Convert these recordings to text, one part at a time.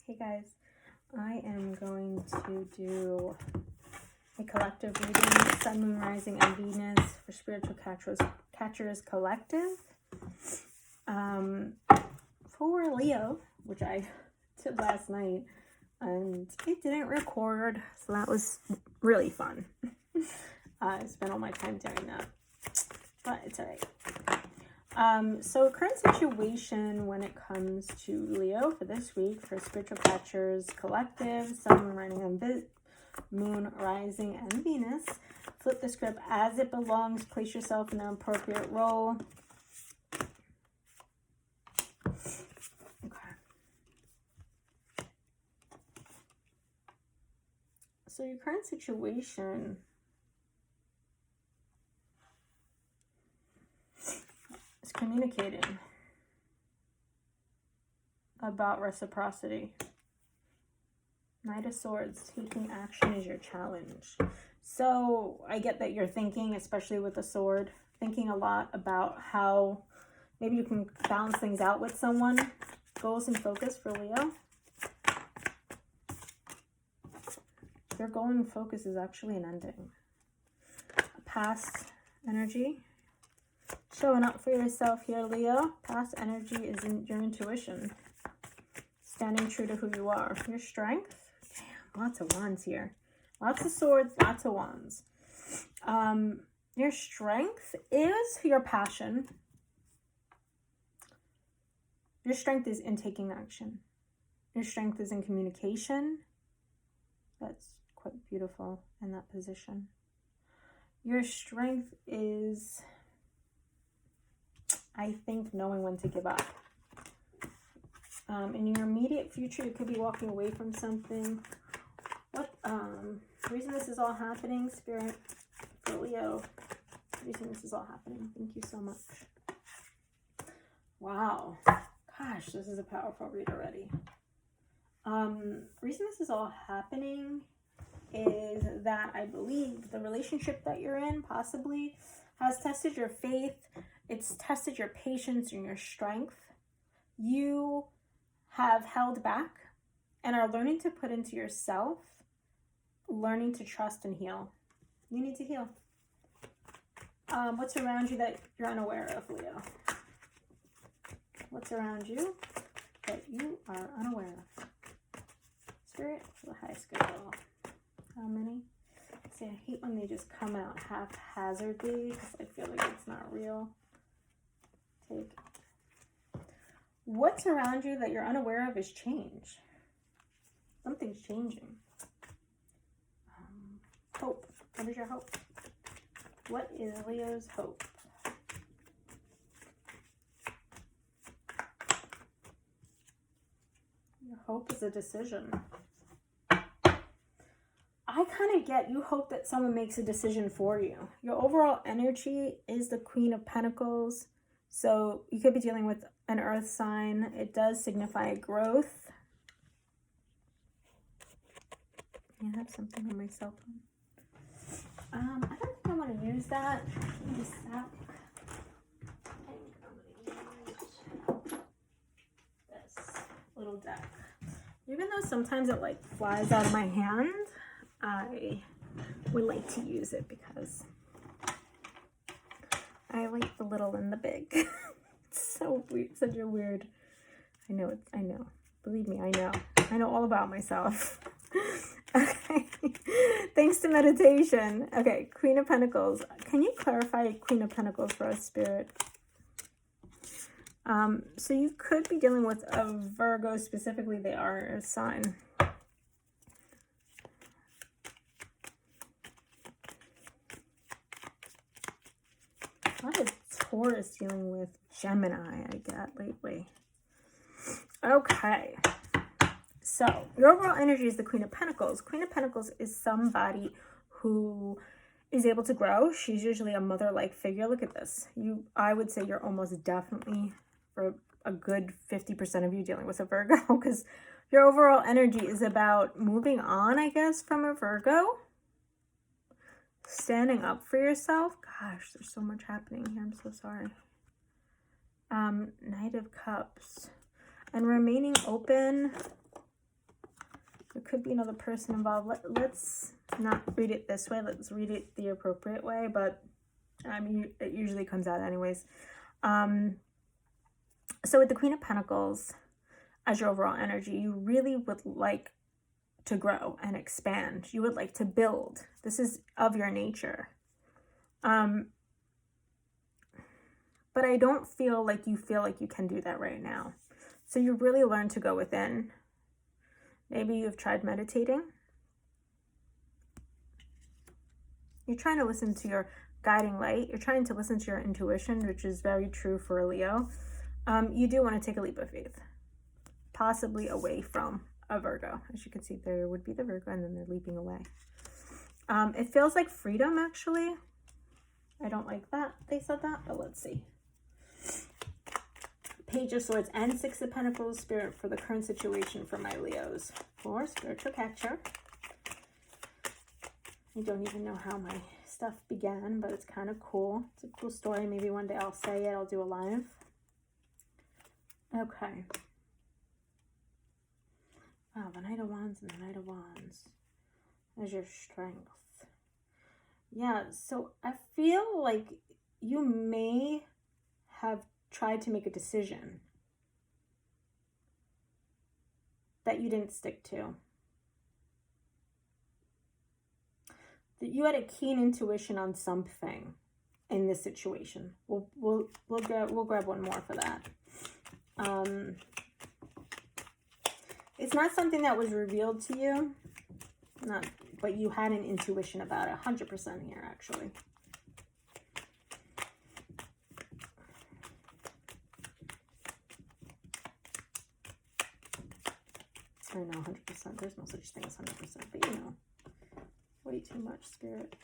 Hey guys, I am going to do a collective reading, Sun, Moon, Rising, and Venus for Spiritual Catchers Collective. For Leo, which I did last night, and it didn't record, so that was really fun. I spent all my time doing that, but it's all right. So current situation when it comes to Leo for this week for Spiritual Catchers Collective, Sun, Moon, Rising, and Venus. Flip the script as it belongs. Place yourself in an appropriate role. Okay. So your current situation is communicating about reciprocity. Knight of Swords, taking action is your challenge. So I get that you're thinking, especially with the sword, thinking a lot about how maybe you can balance things out with someone. Goals and focus for Leo. Your goal and focus is actually an ending. Past energy. Showing up for yourself here, Leo. Past energy is in your intuition. Standing true to who you are. Your strength. Damn, lots of wands here. Lots of swords, lots of wands. Your strength is your passion. Your strength is in taking action. Your strength is in communication. That's quite beautiful in that position. Your strength is, I think, knowing when to give up. In your immediate future, you could be walking away from something. What the reason this is all happening, Spirit, for Leo, the reason this is all happening. Thank you so much. Wow. Gosh, this is a powerful read already. Reason this is all happening is that I believe the relationship that you're in possibly has tested your faith. It's tested your patience and your strength. You have held back and are learning to put into yourself, learning to trust and heal. You need to heal. What's around you that you're unaware of, Leo? What's around you that you are unaware of? Spirit for the high scale. How many? See, I hate when they just come out haphazardly because I feel like it's not real. Take. What's around you that you're unaware of is change. Something's changing. Hope. What is your hope? What is Leo's hope? Your hope is a decision. I kind of get you hope that someone makes a decision for you. Your overall energy is the Queen of Pentacles. So you could be dealing with an earth sign. It does signify growth. I have something on my cell phone. I don't think I want to use that. Use that. I think I'm going to use this little deck. Even though sometimes it like flies out of my hand, I would like to use it because I like the little and the big. It's so weird, such a weird. I know. Believe me, I know. I know all about myself. Okay. Thanks to meditation. Okay, Queen of Pentacles. Can you clarify Queen of Pentacles for us, Spirit? So you could be dealing with a Virgo specifically. They are a sign. A lot of Taurus dealing with Gemini, I get lately. Okay. So, your overall energy is the Queen of Pentacles. Queen of Pentacles is somebody who is able to grow. She's usually a mother-like figure. Look at this. I would say you're almost definitely, for a good 50% of you, dealing with a Virgo, because your overall energy is about moving on, I guess, from a Virgo. Standing up for yourself. Gosh, there's so much happening here. I'm so sorry. Knight of Cups. And remaining open There could be another person involved. Let's not read it this way. Let's read it the appropriate way, but I mean, it usually comes out anyways. So with the Queen of Pentacles as your overall energy, you really would like to grow and expand. You would like to build. This is of your nature. But I don't feel like you can do that right now. So you really learn to go within. Maybe you've tried meditating. You're trying to listen to your guiding light. You're trying to listen to your intuition, which is very true for a Leo. You do want to take a leap of faith, possibly away from a Virgo. As you can see, there would be the Virgo, and then they're leaping away. It feels like freedom, actually. I don't like that they said that, but let's see. Page of Swords and Six of Pentacles, Spirit, for the current situation for my Leos. For spiritual catcher. I don't even know how my stuff began, but it's kind of cool. It's a cool story. Maybe one day I'll say it. I'll do a live. Okay. Wow, the Knight of Wands and the Knight of Wands as your strength. Yeah, so I feel like you may have tried to make a decision that you didn't stick to. That you had a keen intuition on something in this situation. We'll grab one more for that. It's not something that was revealed to you, but you had an intuition about it, 100% here, actually. I know, 100%. There's no such thing as 100%, but you know, way too much, Spirit.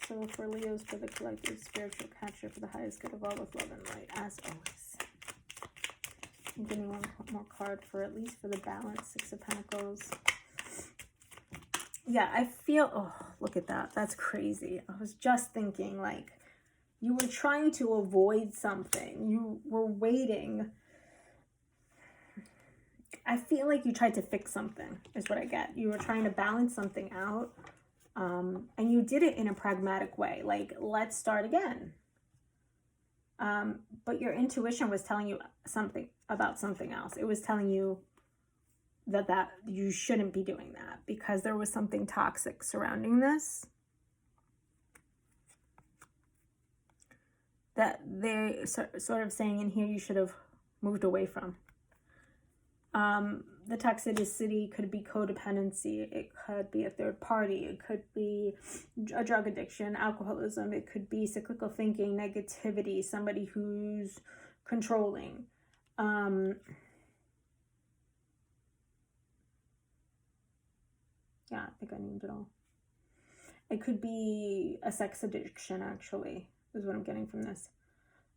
So for Leos, for the collective spiritual catcher, for the highest good of all, with love and light, as always. I'm getting one more card for at least for the balance, Six of Pentacles. Yeah, I feel, oh, look at that. That's crazy. I was just thinking, like, you were trying to avoid something. You were waiting. I feel like you tried to fix something, is what I get. You were trying to balance something out, and you did it in a pragmatic way. Like, let's start again. But your intuition was telling you something about something else. It was telling you that you shouldn't be doing that because there was something toxic surrounding this that they sort of saying in here you should have moved away from. The toxicity could be codependency. It could be a third party. It could be a drug addiction, alcoholism. It could be cyclical thinking, negativity, somebody who's controlling. Yeah, I think I named it all. It could be a sex addiction, actually, is what I'm getting from this.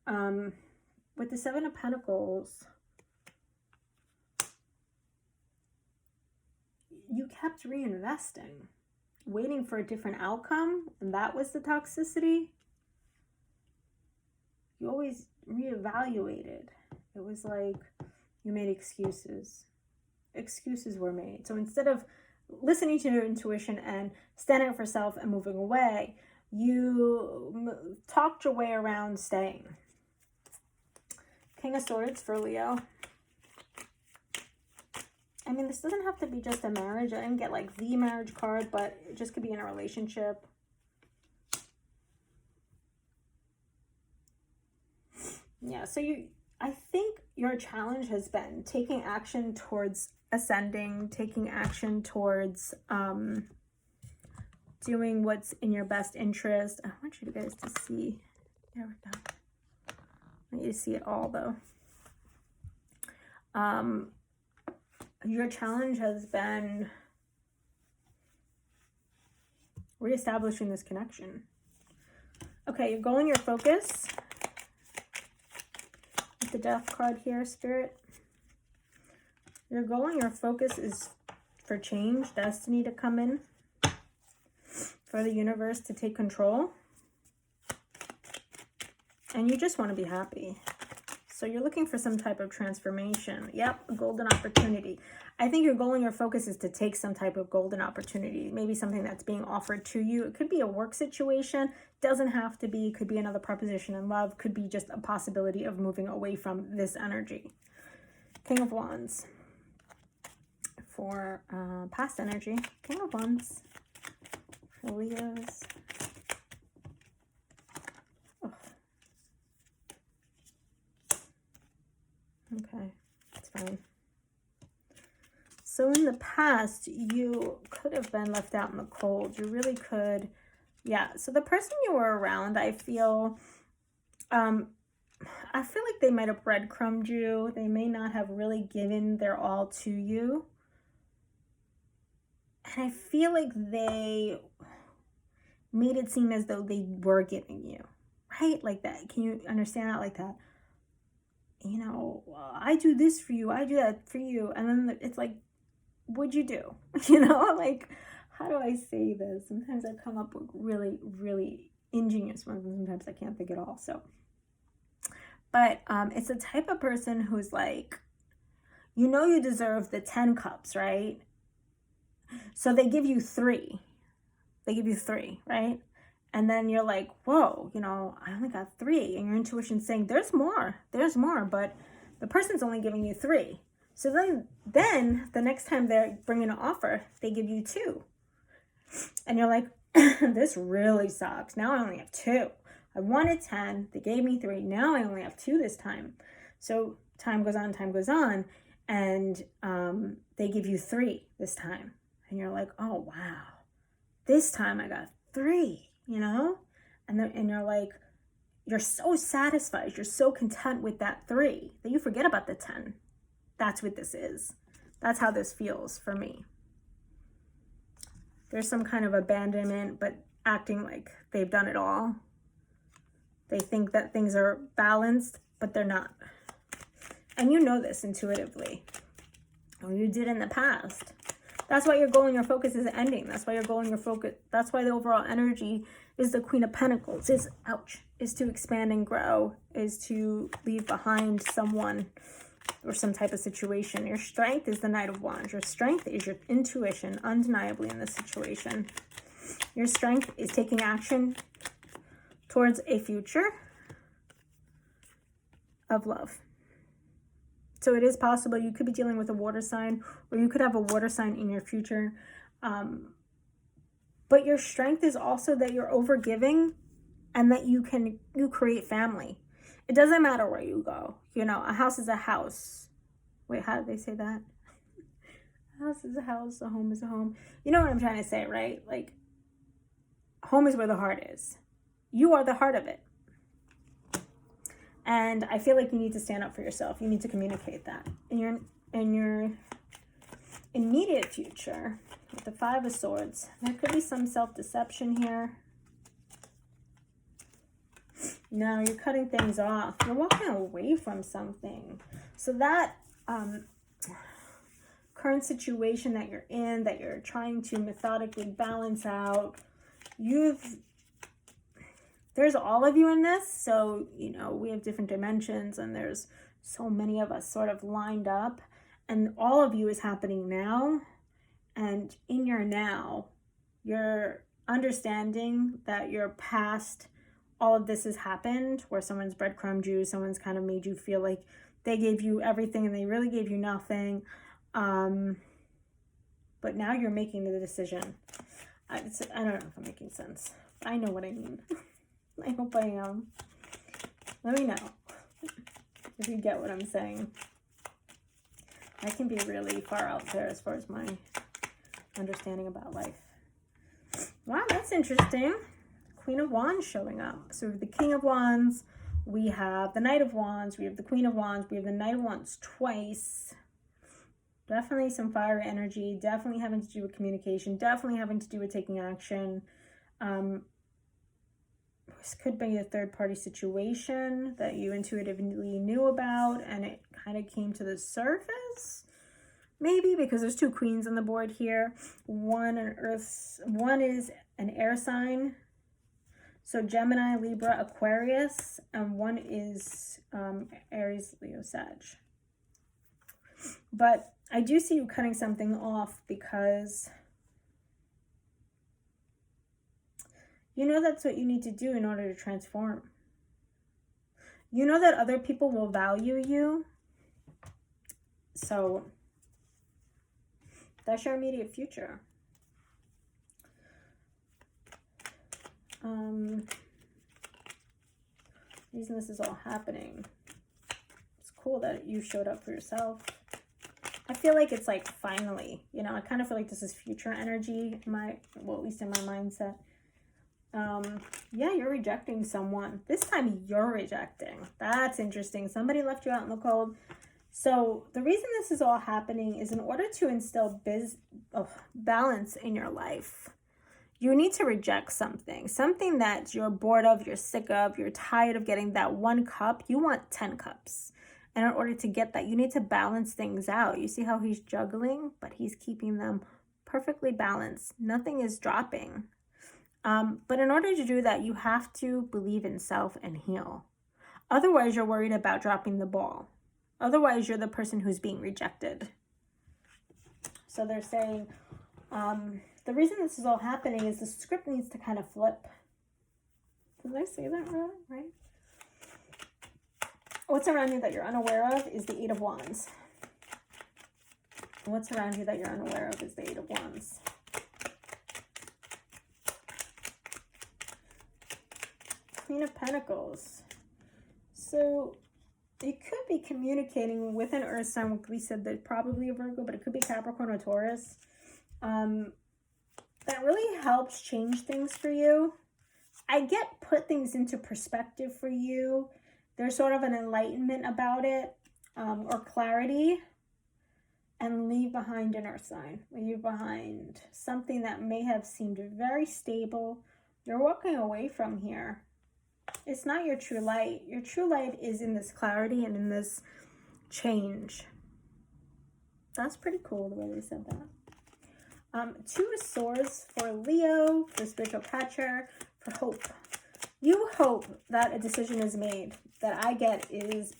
With the Seven of Pentacles, you kept reinvesting, waiting for a different outcome, and that was the toxicity. You always reevaluated. It was like you made excuses. Excuses were made. So instead of listening to your intuition and standing up for self and moving away, you talked your way around staying. King of Swords for Leo. I mean, this doesn't have to be just a marriage. I didn't get like the marriage card, but it just could be in a relationship. Yeah, so I think your challenge has been taking action towards ascending, taking action towards doing what's in your best interest. I want you guys to see. There we go. I want you to see it all, though. Your challenge has been reestablishing this connection. Okay, your goal and your focus. With the Death card here, Spirit. Your goal and your focus is for change, destiny to come in, for the universe to take control. And you just want to be happy. So you're looking for some type of transformation. Yep, a golden opportunity. I think your goal and your focus is to take some type of golden opportunity, maybe something that's being offered to you. It could be a work situation, doesn't have to be, could be another proposition in love, could be just a possibility of moving away from this energy. King of Wands. For past energy, King of Wands. For Leos. Okay, that's fine. So in the past, you could have been left out in the cold. You really could. Yeah, so the person you were around, I feel like they might have breadcrumbed you. They may not have really given their all to you. And I feel like they made it seem as though they were giving you, right? Like that. Can you understand that like that? You know, I do this for you, I do that for you. And then it's like, what'd you do? You know, like, how do I say this? Sometimes I come up with really, really ingenious ones, and sometimes I can't think at all. So, but it's a type of person who's like, you know, you deserve the 10 cups, right? So they give you 3. They give you 3, right? And then you're like, whoa, you know, I only got 3. And your intuition's saying, there's more, but the person's only giving you 3. So then the next time they're bringing an offer, they give you 2. And you're like, this really sucks. Now I only have 2. I wanted 10. They gave me 3. Now I only have 2 this time. So time goes on. And they give you 3 this time. And you're like, oh, wow. This time I got 3, you know? And you're like, you're so satisfied. You're so content with that 3 that you forget about the 10. That's what this is. That's how this feels for me. There's some kind of abandonment, but acting like they've done it all. They think that things are balanced, but they're not. And you know this intuitively. Or you did in the past. That's why your goal and your focus is ending. That's why your goal and your focus, that's why the overall energy is the Queen of Pentacles, is to expand and grow, is to leave behind someone or some type of situation. Your strength is the Knight of Wands. Your strength is your intuition, undeniably in this situation. Your strength is taking action towards a future of love. So it is possible you could be dealing with a water sign, or you could have a water sign in your future. But your strength is also that you're overgiving and that you create family. It doesn't matter where you go. You know, a house is a house. Wait, how do they say that? A house is a house, a home is a home. You know what I'm trying to say, right? Like, home is where the heart is. You are the heart of it. And I feel like you need to stand up for yourself. You need to communicate that. In your immediate future, with the 5 of Swords, there could be some self-deception here. No, you're cutting things off. You're walking away from something. So that current situation that you're in, that you're trying to methodically balance out, there's all of you in this. So, you know, we have different dimensions and there's so many of us sort of lined up, and all of you is happening now. And in your now, you're understanding that your past, all of this has happened, where someone's breadcrumbed you, someone's kind of made you feel like they gave you everything and they really gave you nothing. But now you're making the decision. I don't know if I'm making sense. I know what I mean. I hope I am. Let me know if you get what I'm saying. I can be really far out there as far as my understanding about life. Wow, that's interesting. Queen of Wands showing up. So we have the King of Wands, we have the Knight of Wands, we have the Queen of Wands, we have the Knight of Wands twice. Definitely some fire energy, definitely having to do with communication, definitely having to do with taking action. This could be a third-party situation that you intuitively knew about and it kind of came to the surface. Maybe because there's 2 queens on the board here. One is an air sign. So Gemini, Libra, Aquarius, and one is Aries, Leo, Sag. But I do see you cutting something off because you know that's what you need to do in order to transform. You know that other people will value you. So that's your immediate future. Reason this is all happening. It's cool that you showed up for yourself. I feel like it's like finally, you know, I kind of feel like this is future energy, well, at least in my mindset. Yeah, you're rejecting someone. This time you're rejecting. That's interesting. Somebody left you out in the cold. So the reason this is all happening is in order to instill balance in your life, you need to reject something that you're bored of, you're sick of, you're tired of getting that 1 cup. You want 10 cups. And in order to get that, you need to balance things out. You see how he's juggling, but he's keeping them perfectly balanced. Nothing is dropping. But in order to do that, you have to believe in self and heal. Otherwise, you're worried about dropping the ball. Otherwise, you're the person who's being rejected. So they're saying, the reason this is all happening is the script needs to kind of flip. Did I say that right? What's around you that you're unaware of is the 8 of Wands. What's around you that you're unaware of is the 8 of Wands. Queen of Pentacles. So it could be communicating with an earth sign. We said that probably a Virgo, but it could be Capricorn or Taurus. That really helps change things for you. I get put things into perspective for you. There's sort of an enlightenment about it, or clarity. And leave behind an earth sign. Leave behind something that may have seemed very stable. You're walking away from here. It's not your true light. Your true light is in this clarity and in this change. That's pretty cool the way they said that. 2 of Swords for Leo, for spiritual catcher, for hope. You hope that a decision is made. That I get is,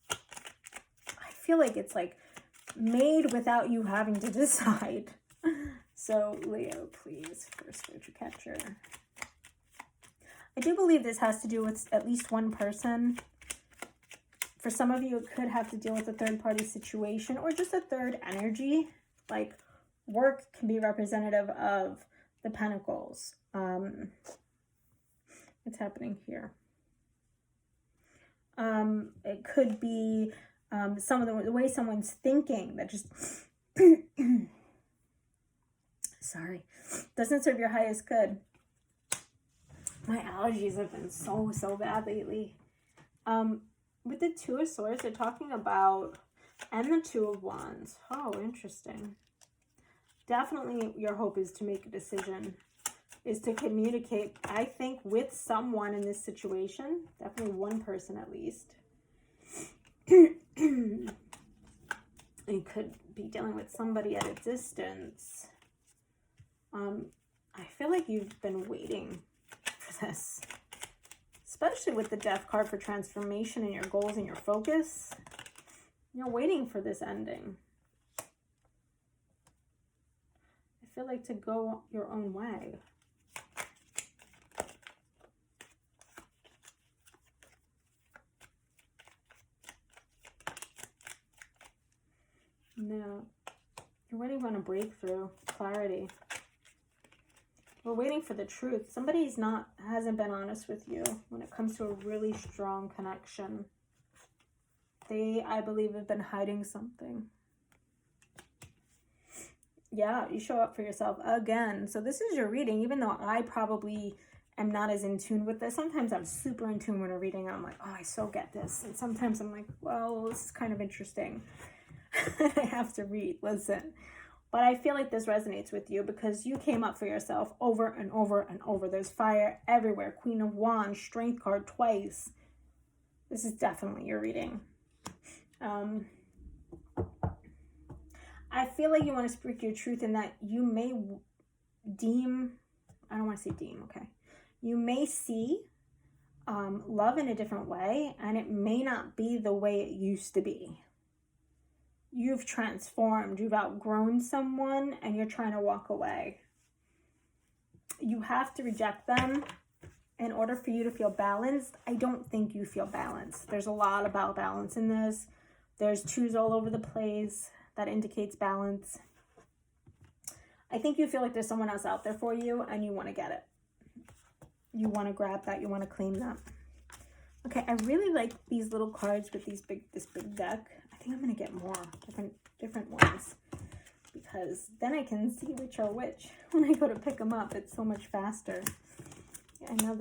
I feel like it's like made without you having to decide. So Leo, please, for spiritual catcher. I do believe this has to do with at least one person. For some of you, it could have to deal with a third-party situation or just a third energy. Like, work can be representative of the Pentacles. What's happening here? It could be some of the way someone's thinking that just... sorry. Doesn't serve your highest good. My allergies have been so bad lately. With the 2 of Swords, they're talking about, and the 2 of Wands. Oh, interesting. Definitely your hope is to make a decision, is to communicate, I think, with someone in this situation. Definitely one person at least. You could be dealing with somebody at a distance. I feel like you've been waiting for this, especially with the Death card for transformation and your goals and your focus. You're waiting for this ending. I feel like to go your own way. No, you're waiting on a breakthrough, clarity. We're waiting for the truth. Somebody's hasn't been honest with you when it comes to a really strong connection. They, I believe, have been hiding something. Yeah, you show up for yourself again. So this is your reading, even though I probably am not as in tune with this. Sometimes I'm super in tune when I'm reading. I'm like, oh, I so get this. And sometimes I'm like, well, this is kind of interesting. I have to read, listen. But I feel like this resonates with you because you came up for yourself over and over and over. There's fire everywhere. Queen of Wands, Strength card twice. This is definitely your reading. I feel like you want to speak your truth in that you may deem, I don't want to say deem, okay. You may see love in a different way, and it may not be the way it used to be. You've transformed, you've outgrown someone, and you're trying to walk away. You have to reject them in order for you to feel balanced. I don't think you feel balanced. There's a lot about balance in this. There's twos all over the place. That indicates balance. I think you feel like there's someone else out there for you and you want to get it. You want to grab that. You want to claim that. Okay, I really like these little cards with this big deck. I think I'm going to get more different ones, because then I can see which are which when I go to pick them up. It's so much faster. Yeah, I know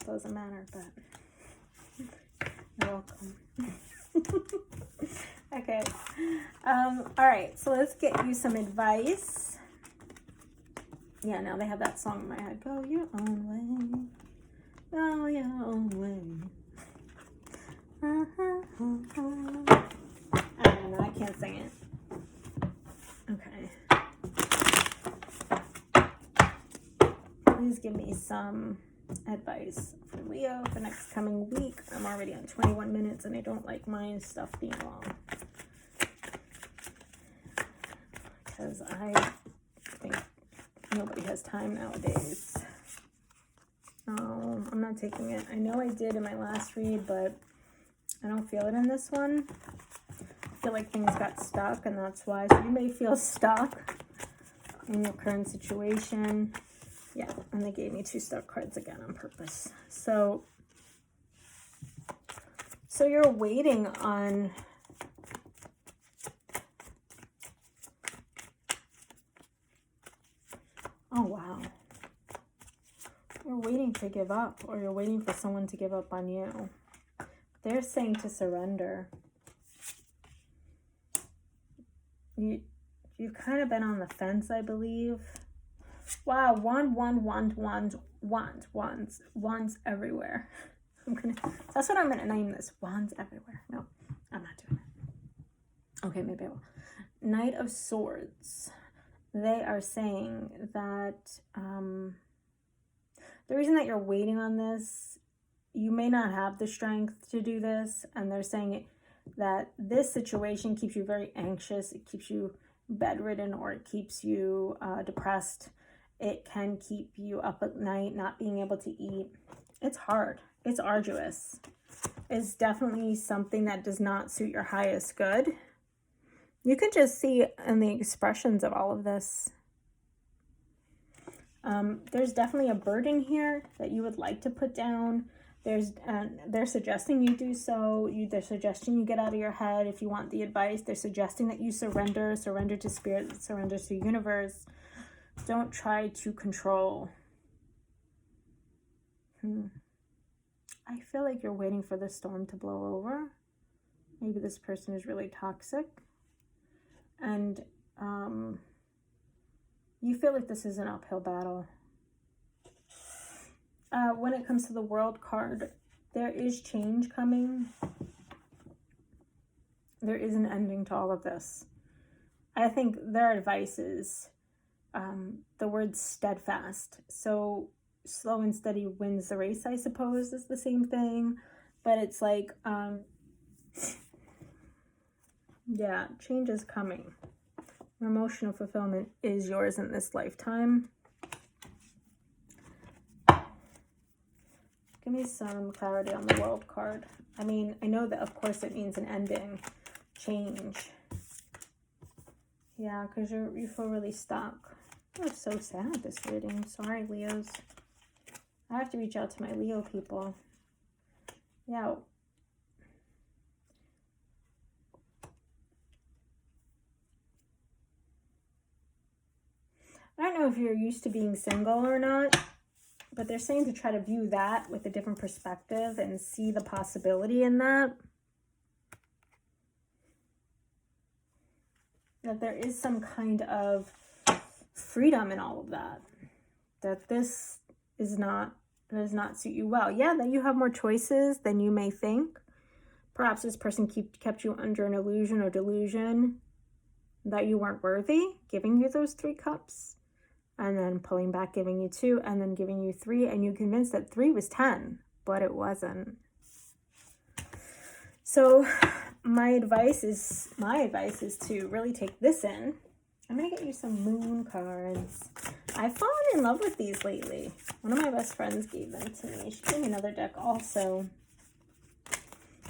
doesn't matter, but you're welcome. Okay. All right, so let's get you some advice. Yeah, now they have that song in my head. Go your own way. Go your own way. I don't know, I can't sing it. Okay. Please give me some advice for Leo for next coming week. I'm already on 21 minutes and I don't like my stuff being long, because I think nobody has time nowadays. Oh, I'm not taking it. I know I did in my last read, but I don't feel it in this one. I feel like things got stuck, and that's why. So you may feel stuck in your current situation. Yeah, and they gave me 2 stuck cards again on purpose. So you're waiting on oh wow. You're waiting to give up, or you're waiting for someone to give up on you. They're saying to surrender. You've kind of been on the fence, I believe. Wow, wands everywhere. That's what I'm gonna name this. Wands everywhere. No, I'm not doing it. Okay, maybe I will. Knight of Swords. They are saying that the reason that you're waiting on this, you may not have the strength to do this, and they're saying that this situation keeps you very anxious. It keeps you bedridden, or it keeps you depressed. It can keep you up at night, not being able to eat. It's hard. It's arduous. It's definitely something that does not suit your highest good. You can just see in the expressions of all of this. There's definitely a burden here that you would like to put down. They're suggesting you do so. They're suggesting you get out of your head if you want the advice. They're suggesting that you surrender to spirit, surrender to the universe. Don't try to control. I feel like you're waiting for the storm to blow over. Maybe this person is really toxic. And you feel like this is an uphill battle. When it comes to the World card, there is change coming. There is an ending to all of this. I think their advice is the word steadfast. So slow and steady wins the race, I suppose, is the same thing. But it's like, yeah, change is coming. Emotional fulfillment is yours in this lifetime. Give me some clarity on the World card. I mean, I know that, of course, it means an ending, change. Yeah, because you feel really stuck. You're so sad, this reading. Sorry, Leos. I have to reach out to my Leo people. Yeah. I don't know if you're used to being single or not, but they're saying to try to view that with a different perspective and see the possibility in that. That there is some kind of freedom in all of that. That this does not suit you well. Yeah, that you have more choices than you may think. Perhaps this person kept you under an illusion or delusion that you weren't worthy, giving you those 3 cups. and then pulling back, giving you 2, and then giving you 3, and you're convinced that 3 was 10, but it wasn't. So my advice is to really take this in. I'm going to get you some moon cards. I've fallen in love with these lately. One of my best friends gave them to me. She gave me another deck also.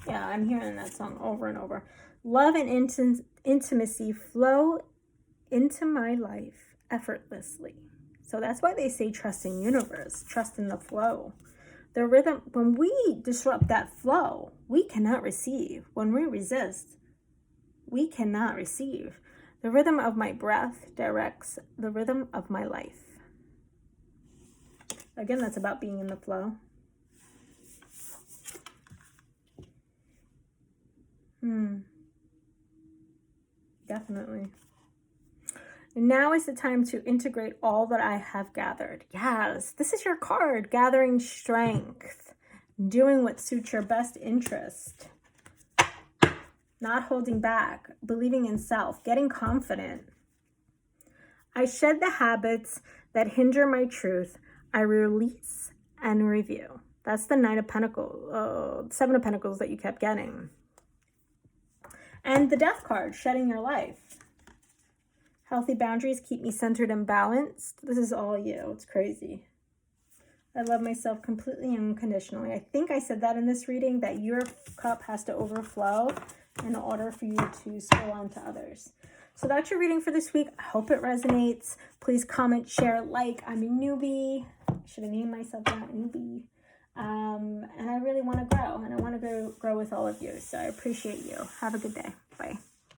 Yeah, I'm hearing that song over and over. Love and intimacy flow into my life effortlessly. So that's why they say trust in universe, trust in the flow. The rhythm, when we disrupt that flow, we cannot receive. When we resist, we cannot receive. The rhythm of my breath directs the rhythm of my life. Again, that's about being in the flow. Definitely. And now is the time to integrate all that I have gathered. Yes, this is your card, gathering strength, doing what suits your best interest. Not holding back, believing in self, getting confident. I shed the habits that hinder my truth. I release and review. That's the Nine of Pentacles, 7 of Pentacles that you kept getting. And the Death card, shedding your life. Healthy boundaries keep me centered and balanced. This is all you. It's crazy. I love myself completely and unconditionally. I think I said that in this reading, that your cup has to overflow in order for you to spill on to others. So that's your reading for this week. I hope it resonates. Please comment, share, like. I'm a newbie. I should have named myself that, newbie. And I really want to grow, and I want to grow with all of you. So I appreciate you. Have a good day. Bye.